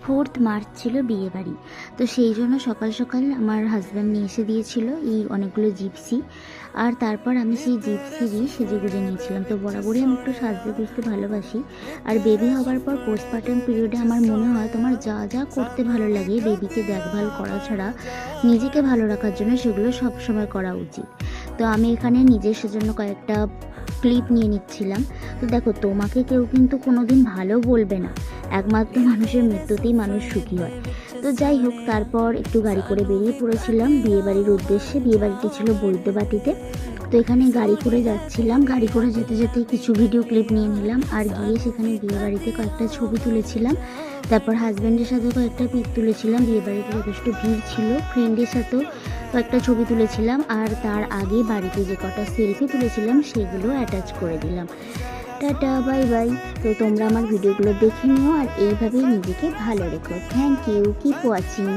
4 March ছিল বিয়ে বাড়ি। তো সেই জন্য সকাল সকাল আমার হাজব্যান্ড নিয়ে এসে দিয়েছিল এই অনেকগুলো জিপসি। আর তারপর আমি সেই জিপসিরই সেজেগুজে নিয়েছিলাম। তো বরাবরই আমি একটু সাজতে গুজতে ভালোবাসি। আর বেবি হবার পর পোস্টপার্টাম পিরিয়ডে আমার মনে হয় তোমার যা যা করতে ভালো লাগে বেবিকে দেখভাল করা ছাড়া নিজেকে ভালো রাখার জন্য সেগুলো সবসময় করা উচিত। তো আমি এখানে নিজের সেজন্য কয়েকটা ক্লিপ নিয়ে নিচ্ছিলাম। তো দেখো, তোমাকে কেউ কিন্তু কোনোদিন ভালো বলবে না, একমাত্র মানুষের মৃত্যুতেই মানুষ সুখী হয়। তো যাই হোক, তারপর একটু গাড়ি করে বেরিয়ে পড়েছিলাম বিয়েবাড়ির উদ্দেশ্যে। বিয়েবাড়িটি ছিল বৈদ্যবাটিতে। তো এখানে গাড়ি করে যাচ্ছিলাম, গাড়ি করে যেতে যেতে কিছু ভিডিও ক্লিপ নিয়ে নিলাম আর গিয়ে সেখানে বিয়েবাড়িতে কয়েকটা ছবি তুলেছিলাম। তারপর হাজব্যান্ডের সাথে কয়েকটা পিক তুলেছিলাম। বিয়েবাড়িতে যথেষ্ট ভিড় ছিল, ফ্রেন্ডের সাথেও কয়েকটা ছবি তুলেছিলাম। আর তার আগে বাড়িতে যে কটা সেলফি তুলেছিলাম সেগুলো অ্যাটাচ করে দিলাম। Tata, bye bye. তো তোমরা আমার ভিডিওগুলো দেখে নিও আর এইভাবেই নিজেকে ভালো রেখো। Thank you, keep watching.